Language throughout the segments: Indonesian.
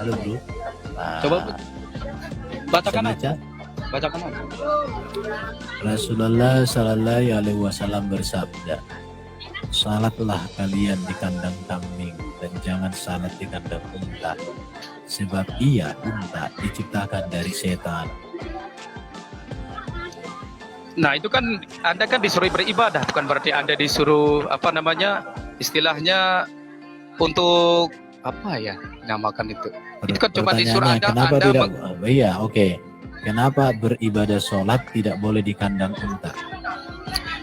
Halo bro. Nah, Coba bacakan baca. aja. Bacakan aja. Rasulullah Sallallahu Alaihi Wasallam bersabda, salatlah kalian di kandang kambing dan jangan salat di kandang unta, sebab ia unta diciptakan dari setan. Nah, itu kan Anda kan disuruh beribadah, bukan berarti Anda disuruh apa namanya? Istilahnya untuk apa ya namakan itu? Itu kan cuma disuruh Pertanyaannya, kenapa Anda tidak? Iya, oke. Kenapa beribadah sholat tidak boleh di kandang unta?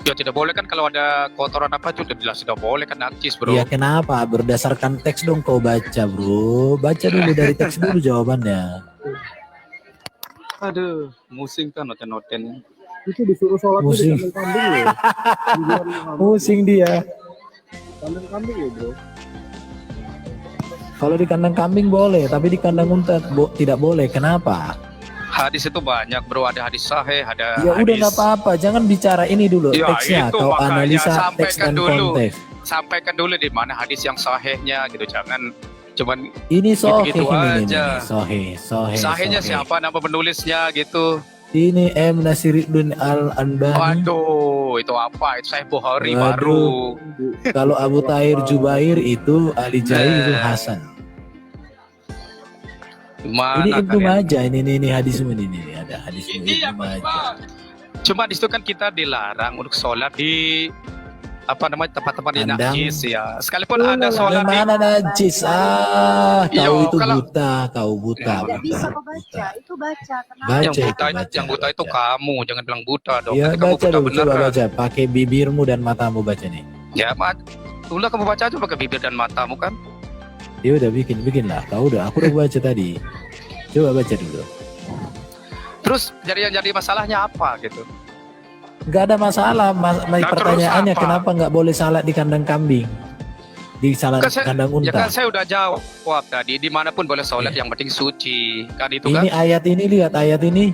ya tidak boleh kan kalau ada kotoran apa itu udah jelas tidak boleh kan najis, Bro. Iya, kenapa? Berdasarkan teks dong kau baca, bro. Baca dulu dari teks dulu jawabannya. Aduh, musing kan noten-noten. Itu disuruh sholat di Musing. kandang kambing ya. Di luar kambing. Pusing dia. Kandang kambing ya bro. Kalau di kandang kambing boleh, tapi di kandang unta tidak boleh. Kenapa? Hadis itu banyak, Bro. Ada hadis sahih, ada Ya udah hadis. nggak apa-apa, jangan bicara ini dulu Ya, teksnya. itu Kau makanya analisa teks sampaikan dan dulu. konteks. Sampaikan dulu di mana hadis yang sahihnya gitu. Jangan cuman Ini soheh Gitu-gitu ini, aja. soheh. sahihnya siapa nama penulisnya gitu. Ini M Nasiruddin Al Albani. Waduh, itu apa? Itu saya Bukhari Waduh. baru. Kalau Abu Tahir Jubair itu Ali Jair itu Hasan. Gimana Ini Ibnu kalian? Majah, ini hadis ini ada hadis Ini Ibnu Majah. Cuma di situ kan kita dilarang untuk sholat di apa namanya tempat-tempat yang Kandang. najis ya. Sekalipun ada sholat di Mana najis? Kau Yo, itu kalau- buta, kau buta. Ya, Tidak bisa kau baca, itu baca. Kenapa? yang buta itu kamu, jangan bilang buta dong. Ya Nanti kamu baca buta dulu, coba beneran. baca. Pakai bibirmu dan matamu baca nih. Ya, udah kamu baca aja pakai bibir dan matamu kan. Ya udah bikin lah. Kau udah, aku udah baca tadi. Coba baca dulu. Terus yang jadi masalahnya apa gitu? Gak ada masalah. terus Pertanyaannya apa? kenapa nggak boleh salat di kandang kambing? Di salat Kan saya- kandang Ya kan unta. saya udah jawab tadi, dimanapun boleh sholat, yang penting suci kan itu kan. Ini ayat ini, lihat ayat ini.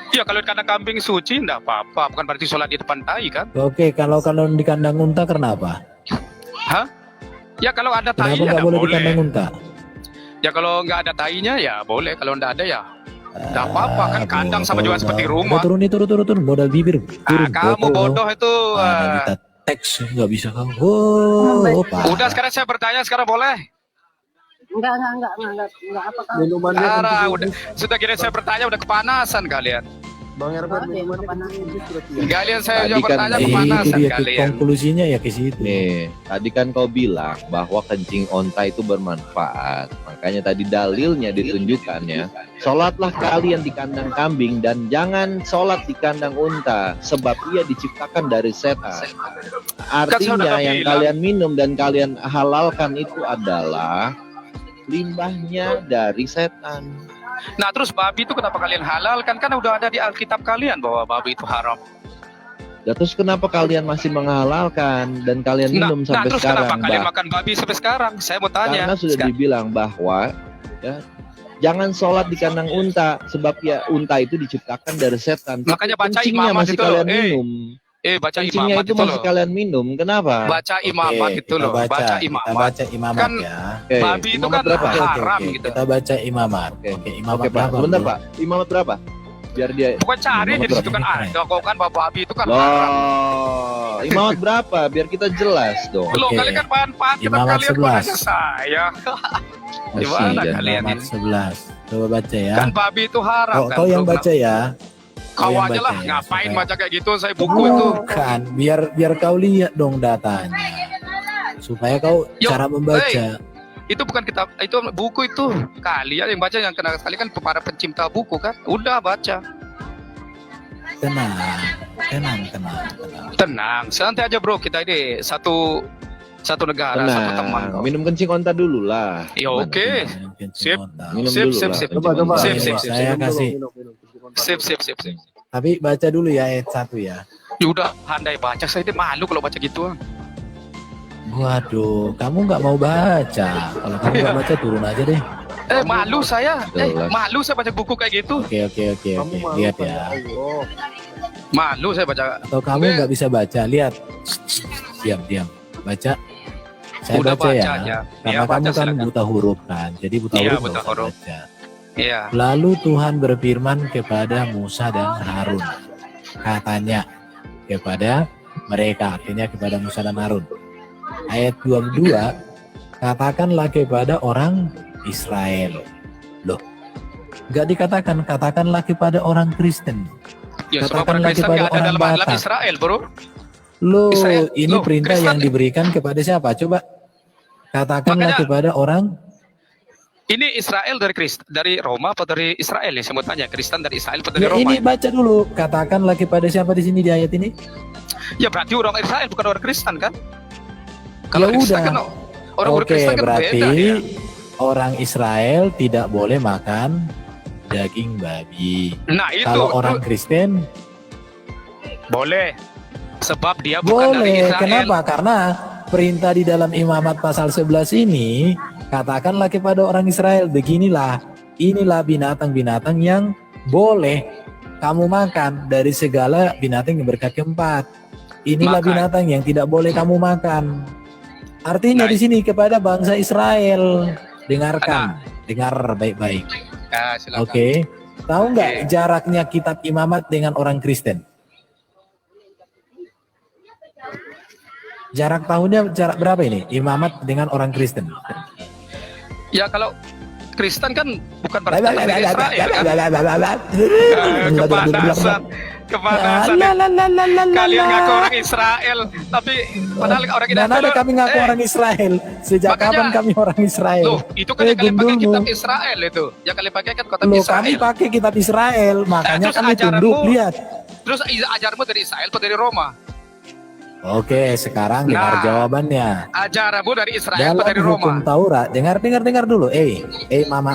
Ya kalau di kandang kambing suci enggak apa-apa, bukan berarti sholat di depan tai kan. Oke, kalau di kandang unta kenapa? Hah? Ya kalau ada Kenapa tainya nggak enggak boleh di boleh. kandang unta? Ya kalau nggak ada tainya ya boleh, kalau nggak ada ya nggak apa-apa kan, kandang sama juga seperti rumah. Turun, modal bibir. Turun. Kamu bodoh itu. Minta teks nggak bisa kamu. Oh, parah. Udah sekarang saya bertanya, sekarang boleh? Enggak apa kau. Minumannya Sekarang kencing udah, iblis. sudah kira saya bertanya udah kepanasan kalian. Bang Herbert Oke, minumannya kepanasan. kencing iblis berarti ya. Kalian saya Tadi udah kan bertanya itu Itu kepanasan dia kalian. konklusinya ya ke situ. Nih, tadi kan kau bilang bahwa kencing onta itu bermanfaat. Makanya tadi dalilnya ditunjukkan ya. Sholatlah kalian di kandang kambing dan jangan sholat di kandang unta, sebab ia diciptakan dari setan. Artinya yang bilang. kalian minum dan kalian halalkan itu adalah limbahnya dari setan. Nah terus babi itu kenapa kalian halalkan? Kan udah ada di Alkitab kalian bahwa babi itu haram. Ya, terus kenapa kalian masih menghalalkan dan kalian minum sampai terus sekarang? kenapa kalian Bah? makan babi sampai sekarang? Saya mau tanya. Karena sudah dibilang bahwa ya, jangan sholat di kandang unta, sebab ya unta itu diciptakan dari setan. Makanya baca Kencingnya imamat masih itu loh. kalian minum. Baca Kencingnya imamat itu itu masih loh. kalian minum. Kenapa? Baca imamat Oke, itu kita loh. Baca Kita imamat. baca imamat Kan ya. Oke, babi itu imamat kan berapa? haram gitu. Kita baca imamat. Oke. Oke, imamat Oke, Pak. berapa? Sebentar, bro? Pak. Imamat berapa? Biar dia Bukan cari Imamat di situ berapa? kan Ini ada kok kan babi itu kan haram. Loh, imamat berapa? Biar kita jelas dong. Loh Oke. kalian kan pahan kita Imamat kalian 11. nanya saya. Gimana Kasihan. kalian Imamat ini? 11. Coba baca ya. Kan babi itu haram kan. Kau yang bro. baca ya. Kau yang aja baca lah ya, ngapain supaya- baca kayak gitu, saya buku itu. Bukan, biar kau lihat dong datanya. Supaya kau Yo, cara membaca. Itu bukan kitab, itu buku itu. Kalian yang baca yang kenal sekali kan para pencinta buku kan. Udah baca. Tenang. Tenang, santai aja bro, kita ini satu negara, satu teman. Tenang, minum kencing onta dulu lah. Ya oke. Sip. Minum Sip, dulu sip, lah sip. kencing Coba. onta. Sip, sip, sip. Saya kasih. Sip. Tapi baca dulu ya ayat 1 ya. Ya udah, handai baca, saya ini malu kalau baca gitu. Waduh, kamu nggak mau baca. Kalau kamu nggak baca turun aja deh. Malu saya. Jelas. Malu saya baca buku kayak gitu. Oke. Kamu malu Lihat pada ya. Allah. Malu saya baca. Atau kamu nggak bisa baca. Lihat. Diam. Baca. Saya Udah baca ya, baca aja. karena Ya, kamu baca, kan silakan. buta huruf kan, jadi buta Iya, huruf buta nggak usah huruf. baca. Iya. Lalu Tuhan berfirman kepada Musa dan Harun, katanya kepada mereka, artinya kepada Musa dan Harun. Ayat 22, katakanlah kepada orang Israel. Loh, nggak dikatakan, katakanlah kepada orang Kristen. Ya, sebab orang Katakanlah Kristen kepada nggak ada orang dalam Batak. Israel, bro. Loh, Israel. ini Loh, perintah Kristen. yang diberikan kepada siapa? Coba katakanlah Makanya- kepada orang. Ini Israel dari dari Roma atau dari Israel ya sebutannya? Kristen dari Israel atau dari Ya Roma? ini baca dulu. Katakanlah kepada siapa di sini di ayat ini? Ya berarti orang Israel bukan orang Kristen kan? Kalau Ya Kristen udah. kan orang Oke, Kristen kan berarti beda ya. orang Israel tidak boleh makan daging babi. Nah itu Kalau orang tuh Kristen boleh. Sebab dia bukan dari boleh. Israel. Kenapa? Karena perintah di dalam Imamat pasal 11 ini, katakanlah kepada orang Israel, beginilah, inilah binatang-binatang yang boleh kamu makan dari segala binatang yang berkaki 4. Inilah Makan. binatang yang tidak boleh kamu makan. Artinya Nah, di sini kepada bangsa Israel, dengarkan, dengar baik-baik. Ya, silakan. Oke, tahu nggak Oke. jaraknya kitab Imamat dengan orang Kristen? Jarak tahunnya jarak berapa ini? Imamat dengan orang Kristen. Ya kalau Kristen kan bukan berarti dari Israel kan? Kepanasan, kepanasan. Kalian ngaku orang Israel, tapi padahal orang Dan ada Israel. kami ngaku orang Israel. Sejak Makanya- kapan kami orang Israel? Loh, itu kan yang kalian pakai gundulmu. kitab Israel itu. Yang kalian pakai kan kitab Loh, Israel. kami pakai kitab Israel, makanya terus kami ajaranmu- tunduk. Lihat. Terus ajarmu dari Israel atau dari Roma? Oke, sekarang dengar Nah. jawabannya. Ajaranmu dari Israel Dalam atau dari Roma? hukum Taurat, dengar dulu. Mama,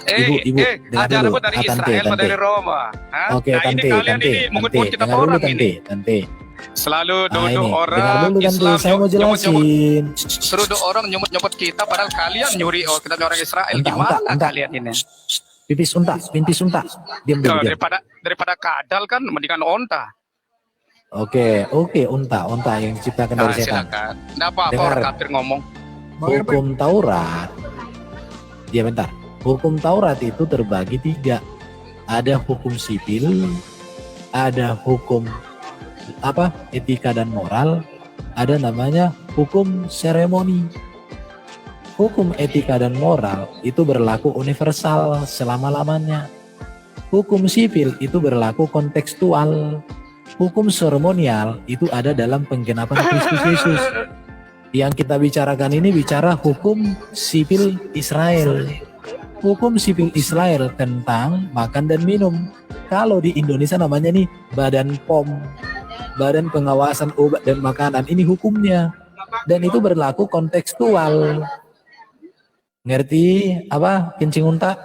ibu, dengar dulu. Ajaranmu dari Tante, Israel atau tante. dari Roma? Hah? Oke, Nah ini kalian ini mengut-mengut kita dengar dulu orang ini. tante. Selalu Nah, duduk ini, orang dengar dulu tante, Islam saya mau nyomot-nyomot. jelasin. Terus duduk orang nyomot-nyomot kita padahal kalian nyuri kita orang Israel. Unta, Gimana unta. kalian ini? Pipis unta. Diam dulu, Nah, diam. daripada kadal kan mendingan onta. Oke, unta yang diciptakan Nah, dari setan. silakan. Nggak apa-apa Dengar. orang kafir ngomong. Hukum Taurat, ya bentar. Hukum Taurat itu terbagi 3. Ada hukum sipil, ada hukum etika dan moral, ada namanya hukum seremoni. Hukum etika dan moral itu berlaku universal selama-lamanya. Hukum sipil itu berlaku kontekstual. Hukum seremonial itu ada dalam penggenapan Kristus Yesus. Yang kita bicarakan ini bicara hukum sipil Israel. Hukum sipil Israel tentang makan dan minum. Kalau di Indonesia namanya nih Badan POM, Badan Pengawasan Obat dan Makanan. Ini hukumnya. Dan itu berlaku kontekstual. Ngerti apa kencing unta?